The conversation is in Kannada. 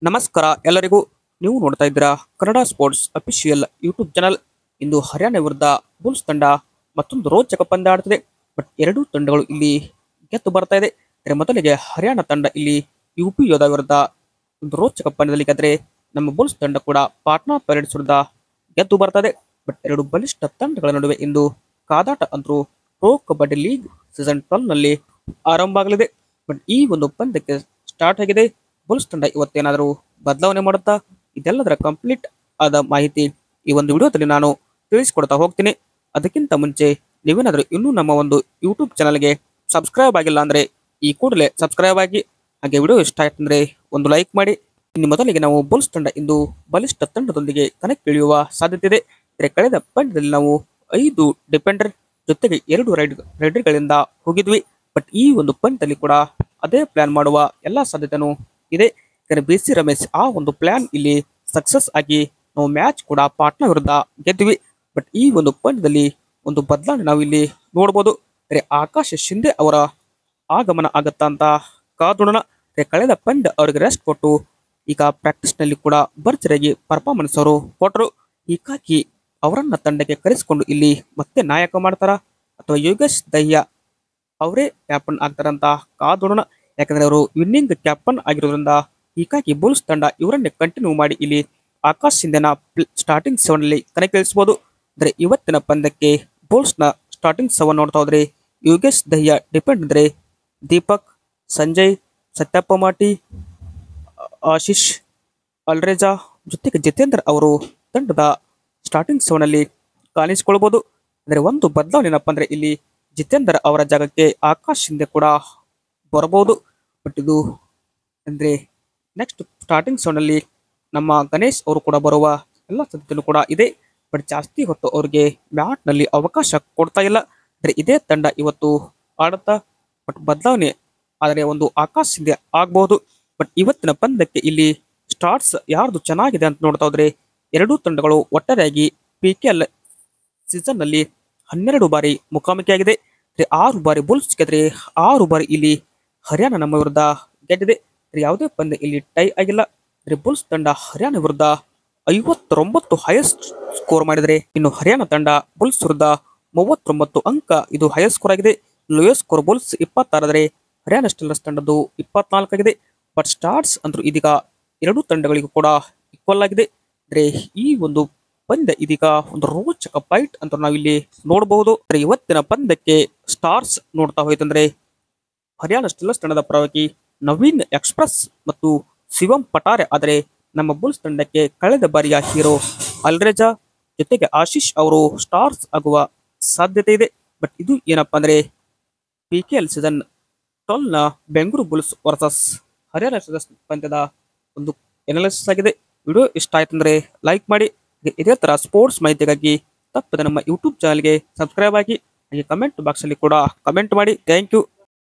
ನಮಸ್ಕಾರ ಎಲ್ಲರಿಗೂ. ನೀವು ನೋಡ್ತಾ ಇದ್ದೀರಾ Kannada sports official YouTube channel. ಇಂದು ಹರಿಯಾಣ ವಿರುದ್ಧ ಬುಲ್ಸ್ ತಂಡ ಮತ್ತೊಂದು ರೋಚಕ ಪಂದ್ಯ ಆಡುತ್ತಿದೆ. ಬಟ್ ಎರಡೂ ತಂಡಗಳು ಇಲ್ಲಿ ಗೆದ್ದು ಬರ್ತಾ ಇದೆ. ಮೊದಲಿಗೆ ಹರಿಯಾಣ ತಂಡ ಇಲ್ಲಿ ಯುಪಿ ಯೋಧಾ ವಿರುದ್ಧ ಒಂದು ರೋಚಕ ಪಂದ್ಯದಲ್ಲಿ ಗೆದ್ರೆ, ನಮ್ಮ ಬುಲ್ಸ್ ತಂಡ ಕೂಡ ಪಾಟ್ನಾ ಪೈರೇಟ್ಸ್ ವಿರುದ್ಧ ಗೆದ್ದು ಬರ್ತದೆ. ಬಟ್ ಎರಡು ಬಲಿಷ್ಠ ತಂಡಗಳ ನಡುವೆ ಇಂದು ಕಾದಾಟ ಅಂದ್ರು ಪ್ರೊ ಕಬಡ್ಡಿ ಲೀಗ್ ಸೀಸನ್ 12 ನಲ್ಲಿ ಆರಂಭ ಆಗಲಿದೆ. ಬಟ್ ಈ ಒಂದು ಪಂದ್ಯಕ್ಕೆ ಸ್ಟಾರ್ಟ್ ಆಗಿದೆ. ಬುಲ್ಸ್ ತಂಡ ಇವತ್ತೇನಾದರೂ ಬದಲಾವಣೆ ಮಾಡುತ್ತಾ? ಇದೆಲ್ಲದರ ಕಂಪ್ಲೀಟ್ ಆದ ಮಾಹಿತಿ ಈ ಒಂದು ವಿಡಿಯೋದಲ್ಲಿ ನಾನು ತಿಳಿಸಿಕೊಡ್ತಾ ಹೋಗ್ತೀನಿ. ಅದಕ್ಕಿಂತ ಮುಂಚೆ ನೀವೇನಾದರೂ ಇನ್ನೂ ನಮ್ಮ ಒಂದು ಯೂಟ್ಯೂಬ್ ಚಾನಲ್ಗೆ ಸಬ್ಸ್ಕ್ರೈಬ್ ಆಗಿಲ್ಲ ಅಂದರೆ ಈ ಕೂಡಲೇ ಸಬ್ಸ್ಕ್ರೈಬ್ ಆಗಿ, ಹಾಗೆ ವಿಡಿಯೋ ಇಷ್ಟ ಆಯ್ತು ಅಂದರೆ ಒಂದು ಲೈಕ್ ಮಾಡಿ. ಇನ್ನು ಮೊದಲಿಗೆ ನಾವು ಬುಲ್ಸ್ ತಂಡ ಇಂದು ಬಲಿಷ್ಠ ತಂಡದೊಂದಿಗೆ ಕಣಕ್ಕೆ ಇಳಿಯುವ ಸಾಧ್ಯತೆ ಇದೆ. ಕಳೆದ ಪಂದ್ಯದಲ್ಲಿ ನಾವು 5 ಡಿಫೆಂಡರ್ ಜೊತೆಗೆ 2 ರೈಡರ್ಗಳಿಂದ ಹೋಗಿದ್ವಿ. ಬಟ್ ಈ ಒಂದು ಪಂದ್ಯದಲ್ಲಿ ಕೂಡ ಅದೇ ಪ್ಲಾನ್ ಮಾಡುವ ಎಲ್ಲ ಸಾಧ್ಯತೆನೂ ಇದೆ. BC ರಮೇಶ್ ಆ ಒಂದು ಪ್ಲಾನ್ ಇಲ್ಲಿ ಸಕ್ಸಸ್ ಆಗಿ ನಾವು ಮ್ಯಾಚ್ ಕೂಡ ಪಾಟ್ನಾ ವಿರುದ್ಧ ಗೆದ್ವಿ. ಬಟ್ ಈ ಒಂದು ಪಂದ್ಯದಲ್ಲಿ ಒಂದು ಬದಲಾವಣೆ ನಾವು ಇಲ್ಲಿ ನೋಡಬಹುದು. ಆಕಾಶ್ ಶಿಂದೆ ಅವರ ಆಗಮನ ಆಗತ್ತಾ ಅಂತ ಕಾದೋಣ. ಕಳೆದ ಪಂದ್ಯ ಅವರಿಗೆ ರೆಸ್ಟ್ ಕೊಟ್ಟು ಈಗ ಪ್ರಾಕ್ಟೀಸ್ ನಲ್ಲಿ ಕೂಡ ಭರ್ಜರಿಯಾಗಿ ಪರ್ಫಾರ್ಮೆನ್ಸ್ ಅವರು ಕೊಟ್ಟರು. ಹೀಗಾಗಿ ಅವರನ್ನ ತಂಡಕ್ಕೆ ಕರೆಸಿಕೊಂಡು ಇಲ್ಲಿ ಮತ್ತೆ ನಾಯಕ ಮಾಡ್ತಾರ ಅಥವಾ ಯೋಗೇಶ್ ದಹಿಯಾ ಅವರೇ ಕ್ಯಾಪ್ಟನ್ ಆಗ್ತಾರಂತ ಕಾದೋಣ. ಯಾಕಂದ್ರೆ ಅವರು ವಿನ್ನಿಂಗ್ ಕ್ಯಾಪ್ಟನ್ ಆಗಿರೋದ್ರಿಂದ ಹೀಗಾಗಿ ಬುಲ್ಸ್ ತಂಡ ಇವರನ್ನೇ ಕಂಟಿನ್ಯೂ ಮಾಡಿ ಇಲ್ಲಿ ಆಕಾಶ್ ಶಿಂದೆನ ಸ್ಟಾರ್ಟಿಂಗ್ 7 ನಲ್ಲಿ ಕಣಕ್ಕಿಳಿಸಬಹುದು. ಅಂದ್ರೆ ಇವತ್ತಿನ ಪಂದ್ಯಕ್ಕೆ ಬುಲ್ಸ್ ನ ಸ್ಟಾರ್ಟಿಂಗ್ 7 ನೋಡ್ತಾ ಹೋದ್ರೆ ಯೋಗೇಶ್ ದಹಿಯಾ ಡಿಪೆಂಡ್ ಅಂದ್ರೆ ದೀಪಕ್, ಸಂಜಯ್, ಸತ್ಯಪ್ಪ ಮಾಟಿ, ಆಶೀಶ್, ಅಲ್ರೇಜಾ ಜೊತೆಗೆ ಜಿತೇಂದ್ರ ಅವರು ತಂಡದ ಸ್ಟಾರ್ಟಿಂಗ್ 7 ನಲ್ಲಿ ಕಾಣಿಸಿಕೊಳ್ಬಹುದು. ಅಂದ್ರೆ ಒಂದು ಬದಲಾವಣೆ ಏನಪ್ಪ ಅಂದ್ರೆ ಇಲ್ಲಿ ಜಿತೇಂದ್ರ ಅವರ ಜಾಗಕ್ಕೆ ಆಕಾಶ್ ಶಿಂದೆ ಕೂಡ ಬರಬಹುದು. ಬಟ್ ಇದು ಅಂದ್ರೆ ನೆಕ್ಸ್ಟ್ ಸ್ಟಾರ್ಟಿಂಗ್ 7 ನಲ್ಲಿ ನಮ್ಮ ಗಣೇಶ್ ಅವರು ಕೂಡ ಬರುವ ಎಲ್ಲ ಸಾಧ್ಯತೆಯೂ ಕೂಡ ಇದೆ. ಬಟ್ ಜಾಸ್ತಿ ಹೊತ್ತು ಅವರಿಗೆ ಮ್ಯಾಟ್ ನಲ್ಲಿ ಅವಕಾಶ ಕೊಡ್ತಾ ಇಲ್ಲ. ಅಂದ್ರೆ ಇದೇ ತಂಡ ಇವತ್ತು ಆಡುತ್ತಾ. ಬಟ್ ಬದಲಾವಣೆ ಆದರೆ ಒಂದು ಆಕಾಶ್ ಶಿಂದೆ ಆಗಬಹುದು. ಬಟ್ ಇವತ್ತಿನ ಪಂದ್ಯಕ್ಕೆ ಇಲ್ಲಿ ಸ್ಟಾರ್ಟ್ಸ್ ಯಾರ್ದು ಚೆನ್ನಾಗಿದೆ ಅಂತ ನೋಡ್ತಾ ಹೋದ್ರೆ ಎರಡೂ ತಂಡಗಳು ಒಟ್ಟಾರೆಯಾಗಿ PKL ಸೀಸನ್ ನಲ್ಲಿ 12 ಬಾರಿ ಮುಖಾಮುಖಿಯಾಗಿದೆ. 6 ಬಾರಿ ಬುಲ್ಸ್ ಗೆದ್ರೆ 6 ಬಾರಿ ಇಲ್ಲಿ ಹರಿಯಾಣ ನಮ್ಮ ವಿರುದ್ಧ ಗೆದ್ದಿದೆ. ಯಾವುದೇ ಪಂದ್ಯ ಇಲ್ಲಿ ಟೈ ಆಗಿಲ್ಲ. ಬುಲ್ಸ್ ತಂಡ ಹರಿಯಾಣ ವಿರುದ್ಧ 59 ಹೈಯೆಸ್ಟ್ ಸ್ಕೋರ್ ಮಾಡಿದರೆ, ಇನ್ನು ಹರಿಯಾಣ ತಂಡ ಬುಲ್ಸ್ ವಿರುದ್ಧ 39 ಅಂಕ ಇದು ಹೈಯೆಸ್ಟ್ ಸ್ಕೋರ್ ಆಗಿದೆ. ಲೋಯೆಸ್ಟ್ ಸ್ಕೋರ್ ಬುಲ್ಸ್ 26 ಆದರೆ ಹರಿಯಾಣ ಸ್ಟಿಲ್ಲರ್ಸ್ ತಂಡದ್ದು 24 ಆಗಿದೆ. ಬಟ್ ಸ್ಟಾರ್ಟ್ಸ್ ಅಂದ್ರೂ ಇದೀಗ ಎರಡೂ ತಂಡಗಳಿಗೂ ಕೂಡ ಈಕ್ವಲ್ ಆಗಿದೆ. ಅಂದ್ರೆ ಈ ಒಂದು ಪಂದ್ಯ ಇದೀಗ ಒಂದು ರೋಚಕ ಫೈಟ್ ಅಂತ ನಾವಿಲ್ಲಿ ನೋಡಬಹುದು. ಇವತ್ತಿನ ಪಂದ್ಯಕ್ಕೆ ಸ್ಟಾರ್ಸ್ ನೋಡ್ತಾ ಹೋಯ್ತಂದ್ರೆ ಹರಿಯಾಣ ಸ್ಟಿಲ್ಲರ್ಸ್ ತಂಡದ ಪರವಾಗಿ ನವೀನ್ ಎಕ್ಸ್ಪ್ರೆಸ್ ಮತ್ತು ಶಿವಂ ಪಟಾರೆ, ಆದರೆ ನಮ್ಮ ಬುಲ್ಸ್ ತಂಡಕ್ಕೆ ಕಳೆದ ಬಾರಿಯ ಹೀರೋ ಅಲ್ರೇಜಾ ಜೊತೆಗೆ ಆಶೀಶ್ ಅವರು ಸ್ಟಾರ್ಸ್ ಆಗುವ ಸಾಧ್ಯತೆ ಇದೆ. ಬಟ್ ಇದು ಏನಪ್ಪಾ ಅಂದ್ರೆ PKL ಸೀಸನ್ 12 ನ ಬೆಂಗಳೂರು ಬುಲ್ಸ್ ವರ್ಸಸ್ ಹರಿಯಾಣ ಸ್ಟಿಲ್ಲರ್ಸ್ ಪಂದ್ಯದ ಒಂದು ಎನಾಲಿಸಿಸ್ ಆಗಿದೆ. ವಿಡಿಯೋ ಇಷ್ಟ ಆಯ್ತಂದ್ರೆ ಲೈಕ್ ಮಾಡಿ. ಇದೇ ತರ ಸ್ಪೋರ್ಟ್ಸ್ ಮಾಹಿತಿಗಾಗಿ ತಪ್ಪದೆ ನಮ್ಮ ಯೂಟ್ಯೂಬ್ ಚಾನಲ್ಗೆ ಸಬ್ಸ್ಕ್ರೈಬ್ ಆಗಿ, ಹಾಗೆ ಕಮೆಂಟ್ ಬಾಕ್ಸ್ ಅಲ್ಲಿ ಕೂಡ ಕಮೆಂಟ್ ಮಾಡಿ. Thank you.